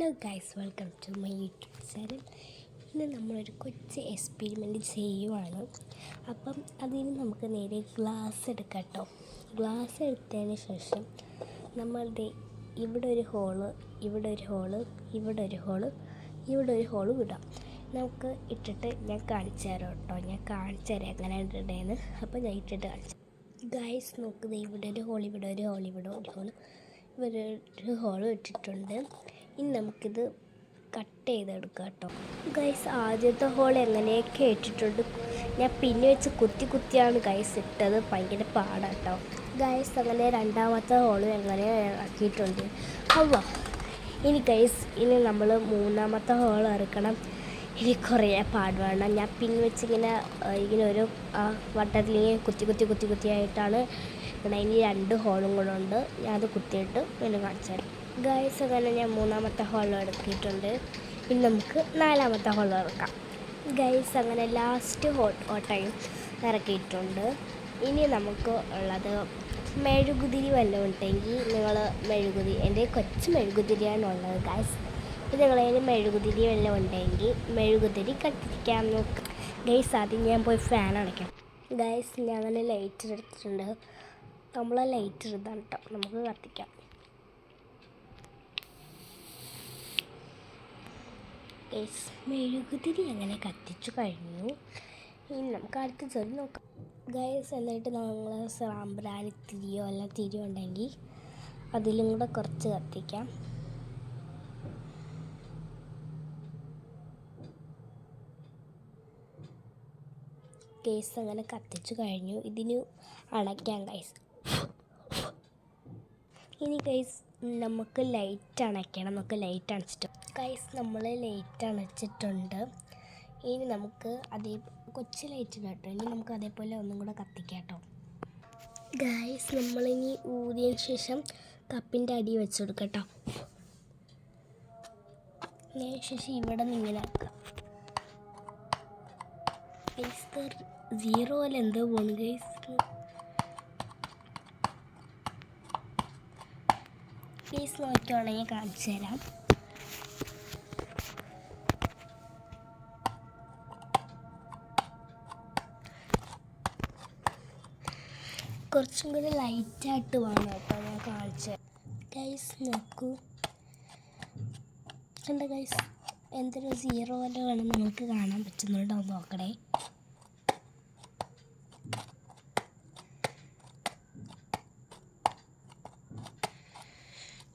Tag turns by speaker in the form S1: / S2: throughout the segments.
S1: Hello guys, welcome to my YouTube channel. ഇന്ന് നമ്മളൊരു കൊച്ചു എക്സ്പെരിമെൻറ്റ് ചെയ്യുവാണ്. അപ്പം അതിന് നമുക്ക് നേരെ ഗ്ലാസ് എടുക്കാം കേട്ടോ. ഗ്ലാസ് എടുത്തതിന് ശേഷം നമ്മളുടെ ഇവിടെ ഒരു ഹോള്, ഇവിടെ ഒരു ഹോള്, ഇവിടെ ഒരു ഹോള്, ഇവിടെ ഒരു ഹോള് വിടാം. നമുക്ക് ഇട്ടിട്ട് ഞാൻ കാണിച്ചു തരാം കേട്ടോ. ഞാൻ കാണിച്ചു തരാം എങ്ങനെ ഇടേണ്ടതെന്ന്. അപ്പോൾ ഞാൻ ഇട്ടിട്ട് കാണിച്ചു. ഗൈസ് നോക്കുന്നത് ഇവിടെ ഒരു ഹോൾ, ഇവിടെ ഒരു ഹോൾ, ഇവിടെ ഒരു ഹോൾ, ഇവിടെ ഒരു ഹോള് ഇട്ടിട്ടുണ്ട്. ഇനി നമുക്കിത് കട്ട് ചെയ്തെടുക്കാം കേട്ടോ. ഗൈസ് ആദ്യത്തെ ഹോൾ എങ്ങനെയൊക്കെ ഇട്ടിട്ടുണ്ട്. ഞാൻ പിന്നെ വെച്ച് കുത്തിയാണ് ഗൈസ് ഇട്ടത്. ഭയങ്കര പാടാട്ടോ ഗൈസ്. അങ്ങനെ രണ്ടാമത്തെ ഹോളും എങ്ങനെ ആക്കിയിട്ടുണ്ട്. അവ ഇനി ഗൈസ് നമ്മൾ മൂന്നാമത്തെ ഹോൾ ഇറക്കണം. ഇനി കുറേ പാട് വേണം. ഞാൻ പിൻ വെച്ച് ഇങ്ങനെ ഒരു വട്ടത്തിലിങ്ങനെ കുത്തിയായിട്ടാണ് ഇവിടെ. ഇനി 2 ഹോളും കൂടെ ഉണ്ട്. ഞാൻ അത് കുത്തിയിട്ട് പിന്നെ കാണിച്ചു തരാം ഗൈസ്. അങ്ങനെ ഞാൻ മൂന്നാമത്തെ ഹോൾ ഇറക്കിയിട്ടുണ്ട്. ഇനി നമുക്ക് 4ാമത്തെ ഹോൾ ഇറക്കാം ഗൈസ്. അങ്ങനെ ലാസ്റ്റ് ഓട്ടയും ഇറക്കിയിട്ടുണ്ട്. ഇനി നമുക്ക് ഉള്ളത് മെഴുകുതിരി വല്ലതും ഉണ്ടെങ്കിൽ നിങ്ങൾ മെഴുകുതിരി, എൻ്റെ കൊച്ചു മെഴുകുതിരിയാണുള്ളത് ഗൈസ്. ഇത് നിങ്ങളതിന് മെഴുകുതിരി വല്ലതും ഉണ്ടെങ്കിൽ മെഴുകുതിരി കത്തിക്കാൻ നോക്കുക ഗൈസ്. ആദ്യം ഞാൻ പോയി ഫാൻ അടയ്ക്കാം ഗൈസ്. ഞാൻ അങ്ങനെ ലൈറ്റർ എടുത്തിട്ടുണ്ട്. നമ്മൾ ലൈറ്റർ ഇതാണ് കേട്ടോ, നമുക്ക് കത്തിക്കാം ഗൈസ്. മെഴുകുതിരി അങ്ങനെ കത്തിച്ചു കഴിഞ്ഞു. ഇനി നമുക്ക് അടുത്ത ചെടി നോക്കാം ഗൈസ്. എന്നിട്ട് നമ്മൾ സാമ്പ്രാണി തിരിയോ അല്ല തിരിയോ ഉണ്ടെങ്കിൽ അതിലും കൂടെ കുറച്ച് കത്തിക്കാം ഗൈസ്. അങ്ങനെ കത്തിച്ചു കഴിഞ്ഞു. ഇതിന് അണയ്ക്കാം ഗൈസ്. ഇനി ഗൈസ് നമുക്ക് ലൈറ്റ് അണയ്ക്കണം. നമുക്ക് ലൈറ്റ് അണച്ചിട്ട് ഗൈസ് നമ്മൾ ലൈറ്റ് അണച്ചിട്ടുണ്ട്. ഇനി നമുക്ക് കൊച്ചു ലൈറ്റ് കേട്ടോ. ഇനി നമുക്ക് അതേപോലെ ഒന്നും കൂടെ കത്തിക്കാം കേട്ടോ ഗൈസ്. നമ്മളിനി ഊതിയതിന് ശേഷം കപ്പിൻ്റെ അടി വെച്ച് കൊടുക്കാം കേട്ടോ. അതിന് ശേഷം ഇവിടെ നിന്ന് ഇങ്ങനെ ആക്കാം ഗൈസ്. 0 പോലെ എന്തോ പോണു ഗൈസ്. പ്ലീസ് നോക്കിയാണെങ്കിൽ കാണിച്ചു തരാം. കുറച്ചും കൂടി ലൈറ്റായിട്ട് വേണം കേട്ടോ. ഞാൻ കാണിച്ചു ഗൈസ്. നോക്കൂ കണ്ട ഗൈസ്, എന്തൊരു 0 പോലെ വേണം നമുക്ക് കാണാൻ പറ്റുന്നുണ്ടോ നോക്കണേ.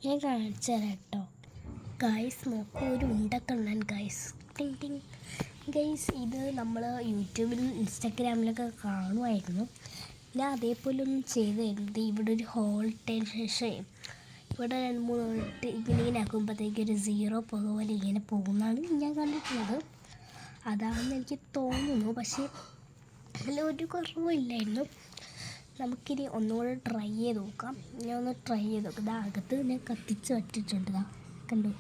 S1: ഞാൻ കാണിച്ചു തരാം കേട്ടോ ഗൈസ്. നോക്കൂ, ഒരു ഉണ്ടക്കണ്ണൻ ഗൈസ്. ടിങ് ടിങ് ഗൈസ്. ഇത് നമ്മൾ യൂട്യൂബിലും ഇൻസ്റ്റാഗ്രാമിലൊക്കെ കാണുമായിരുന്നു. ഞാൻ അതേപോലെ ഒന്നും ചെയ്തായിരുന്നത്. ഇവിടെ ഒരു ഹോൾ ഇട്ടതിന് ശേഷം ഇവിടെ 2-3 ഇട്ട് ഇങ്ങനെ ആക്കുമ്പോഴത്തേക്ക് ഒരു 0 പുക പോലെ ഇങ്ങനെ പോകുന്നതാണ് ഞാൻ കണ്ടിട്ടുള്ളത്. അതാണെന്ന് എനിക്ക് തോന്നുന്നു. പക്ഷേ അതിൽ ഒരു കുറവില്ലായിരുന്നു. നമുക്കിനി ഒന്നുകൂടെ ട്രൈ ചെയ്ത് നോക്കാം. ഞാൻ ഒന്ന് ട്രൈ ചെയ്ത് നോക്കാം. അകത്ത് ഞാൻ കത്തിച്ച് വച്ചിട്ടുണ്ട് കണ്ടു.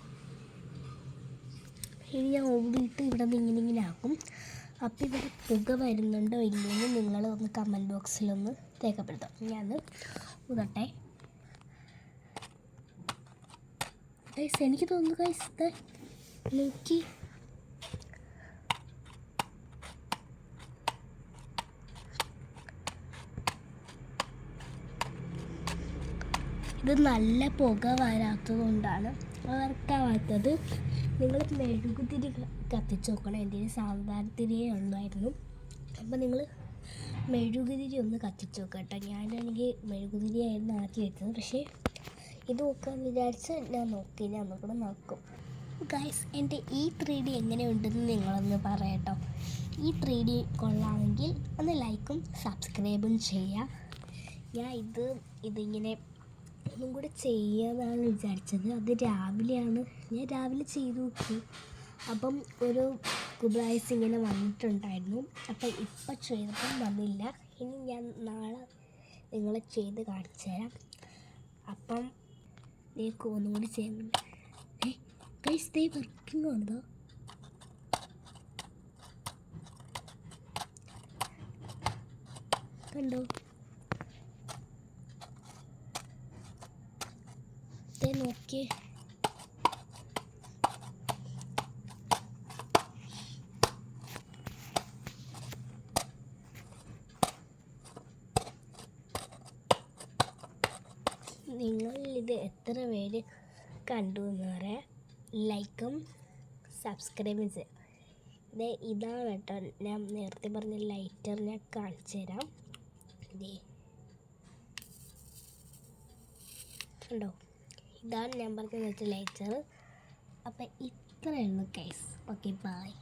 S1: ഇനി ഞാൻ ഓടിയിട്ട് ഇവിടെ നിന്ന് ഇങ്ങനെ ആക്കും. അപ്പോൾ ഇവിടെ പുക വരുന്നുണ്ടോ ഇല്ലെന്ന് നിങ്ങൾ ഒന്ന് കമൻറ്റ് ബോക്സിലൊന്ന് രേഖപ്പെടുത്താം. ഞാൻ ഉതട്ടെ ഗൈസ്. എനിക്ക് തോന്നുന്നു ഗൈസ്, നോക്കി ഇത് നല്ല പുക വരാത്തത് കൊണ്ടാണ് വർക്കാവാത്തത്. നിങ്ങൾ മെഴുകുതിരി കത്തിച്ച് നോക്കണം. എൻ്റെ സാമ്പാർ തിരിയേ ഉള്ളായിരുന്നു. അപ്പോൾ നിങ്ങൾ മെഴുകുതിരി ഒന്ന് കത്തിച്ച് നോക്കാം കേട്ടോ. ഞാനാണെങ്കിൽ മെഴുകുതിരിയായിരുന്നു ആദ്യം വെച്ചത്. പക്ഷേ ഇത് നോക്കാമെന്ന് വിചാരിച്ച് ഞാൻ ഒന്നുകൂടെ നോക്കും ഗൈസ്. എൻ്റെ ഈ 3D എങ്ങനെയുണ്ടെന്ന് നിങ്ങളൊന്ന് പറയട്ടോ. ഈ 3D കൊള്ളാമെങ്കിൽ ഒന്ന് ലൈക്കും സബ്സ്ക്രൈബും ചെയ്യുക. ഞാൻ ഇതിങ്ങനെ ഒന്നും കൂടെ ചെയ്യാമെന്നാണ് വിചാരിച്ചത്. അത് രാവിലെയാണ്. ഞാൻ രാവിലെ ചെയ്ത് നോക്കി. അപ്പം ഒരു കുബ്രായ്സ് ഇങ്ങനെ വന്നിട്ടുണ്ടായിരുന്നു. അപ്പം ഇപ്പം ചെയ്തപ്പം വന്നില്ല. ഇനി ഞാൻ നാളെ നിങ്ങളെ ചെയ്ത് കാണിച്ചു തരാം. അപ്പം നിങ്ങൾക്ക് ഒന്നും കൂടി ചെയ്യുന്നുണ്ട് ഗൈസ്. ദേ വർക്കിംഗ് ആണോ കണ്ടോ. നോക്കിയേ നിങ്ങൾ ഇത് എത്ര പേര് കണ്ടു എന്ന് പറയാം. ലൈക്കും സബ്സ്ക്രൈബും ചെയ്യാം. ഇതാണ് കേട്ടോ ഞാൻ നേരത്തെ പറഞ്ഞ ലൈറ്റർ. ഞാൻ കാണിച്ചു തരാം. കണ്ടോ, ഇതാണ് ഞാൻ പറഞ്ഞ ലൈറ്റർ. അപ്പം ഇത്രയേ ഉള്ളൂ ഗൈസ്. Okay, by.